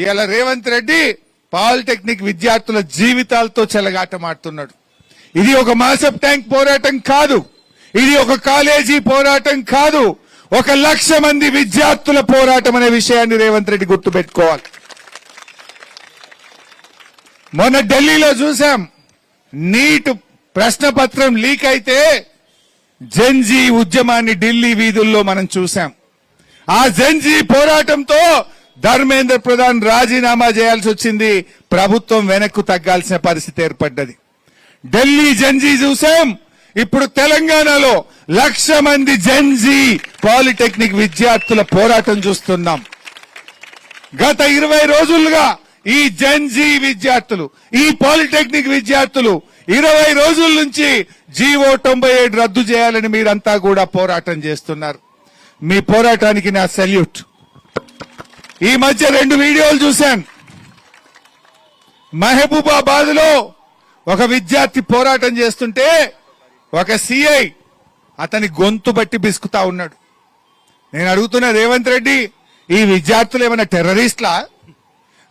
ఇవాళ రేవంత్ రెడ్డి పాలిటెక్నిక్ విద్యార్థుల జీవితాలతో చెలగాటమాడుతున్నాడు. ఇది ఒక మాసప్ ట్యాంక్ పోరాటం కాదు, ఇది ఒక కాలేజీ పోరాటం కాదు, 1,00,000 మంది విద్యార్థుల పోరాటం అనే విషయాన్ని రేవంత్ రెడ్డి గుర్తుపెట్టుకోవాలి. మొన్న ఢిల్లీలో చూసాం, నీట్ ప్రశ్నపత్రం లీక్ అయితే జెన్జీ ఉద్యమాన్ని ఢిల్లీ వీధుల్లో మనం చూసాం. ఆ జెన్జీ పోరాటంతో ధర్మేంద్ర ప్రధాన్ రాజీనామా చేయాల్సి వచ్చింది. ప్రభుత్వం వెనక్కు తగ్గాల్సిన పరిస్థితి ఏర్పడ్డది. ఢిల్లీ జెన్జీ చూసాం, ఇప్పుడు తెలంగాణలో 1,00,000 మంది జెన్జీ పాలిటెక్నిక్ విద్యార్థుల పోరాటం చూస్తున్నాం. గత 20 రోజులుగా ఈ జెన్జీ విద్యార్థులు, ఈ పాలిటెక్నిక్ విద్యార్థులు 20 రోజుల నుంచి జీవో 97 రద్దు చేయాలని మీరంతా కూడా పోరాటం చేస్తున్నారు. మీ పోరాటానికి నా సెల్యూట్. ఈ మధ్య 2 వీడియోలు చూశాను. మహబూబాబాద్ లో ఒక విద్యార్థి పోరాటం చేస్తుంటే ఒక సిఐ అతని గొంతు బట్టి బిసుకుతా ఉన్నాడు. నేను అడుగుతున్నా, రేవంత్ రెడ్డి, ఈ విద్యార్థులు ఏమైనా టెర్రరిస్ట్లా?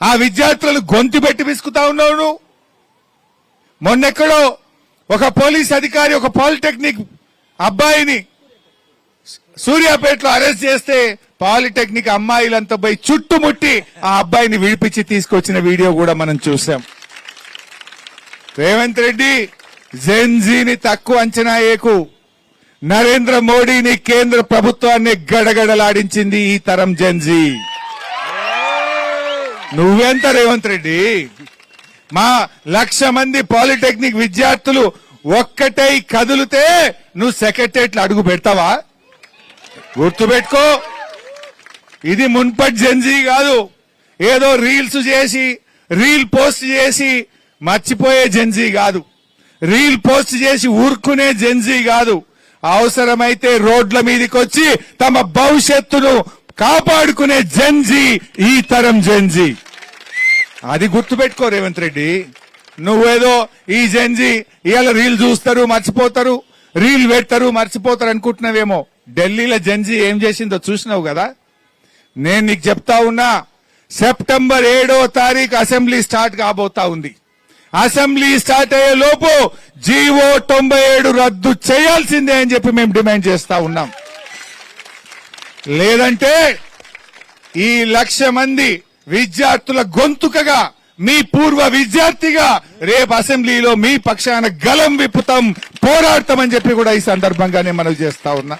ఆ విద్యార్థులను గొంతు పెట్టి బిసుకుతా ఉన్నావు. మొన్నెక్కడో ఒక పోలీస్ అధికారి ఒక పాలిటెక్నిక్ అబ్బాయిని సూర్యాపేటలో అరెస్ట్ చేస్తే పాలిటెక్నిక్ అమ్మాయిలంతా పోయి చుట్టుముట్టి ఆ అబ్బాయిని విడిపించి తీసుకొచ్చిన వీడియో కూడా మనం చూసాం. రేవంత్ రెడ్డి, జెన్జీని తక్కువ అంచనా ఏకు. నరేంద్ర మోడీని, కేంద్ర ప్రభుత్వాన్ని గడగడలాడించింది ఈ తరం జెన్జీ. నువ్వెంత రేవంత్ రెడ్డి? మా 1,00,000 మంది పాలిటెక్నిక్ విద్యార్థులు ఒక్కటై కదిలితే నువ్వు సెక్రటరియట్లో అడుగు పెడతావా? గుర్తుపెట్టుకో, ఇది మున్పటి జెన్జీ కాదు. ఏదో రీల్స్ చేసి, రీల్ పోస్ట్ చేసి మర్చిపోయే జెన్జీ కాదు. రీల్ పోస్ట్ చేసి ఊరుకునే జెన్జీ కాదు. అవసరమైతే రోడ్ల మీదకి వచ్చి తమ భవిష్యత్తును కాపాడుకునే జెన్జీ ఈ తరం జెన్జీ. అది గుర్తుపెట్టుకో రేవంత్ రెడ్డి. నువ్వేదో ఈ జెన్జీ ఇవాళ రీల్ చూస్తారు మర్చిపోతారు, రీల్ పెడతారు మర్చిపోతారు అనుకుంటున్నావేమో. ఢిల్లీలో జెన్జీ ఏం చేసిందో చూసినావు కదా. నేను నీకు చెప్తా ఉన్నా, సెప్టెంబర్ 7వ తారీఖు అసెంబ్లీ స్టార్ట్ కాబోతా ఉంది. అసెంబ్లీ స్టార్ట్ అయ్యే లోపు జీవో 97 రద్దు చేయాల్సిందే అని చెప్పి మేము డిమాండ్ చేస్తా ఉన్నాం. లేదంటే ఈ 1,00,000 మంది విద్యార్థుల గొంతుకగా, మీ పూర్వ విద్యార్థిగా రేపు అసెంబ్లీలో మీ పక్షాన గలం విప్పుతాం, పోరాడతామని చెప్పి కూడా ఈ సందర్భంగానే మనవి చేస్తా ఉన్నా.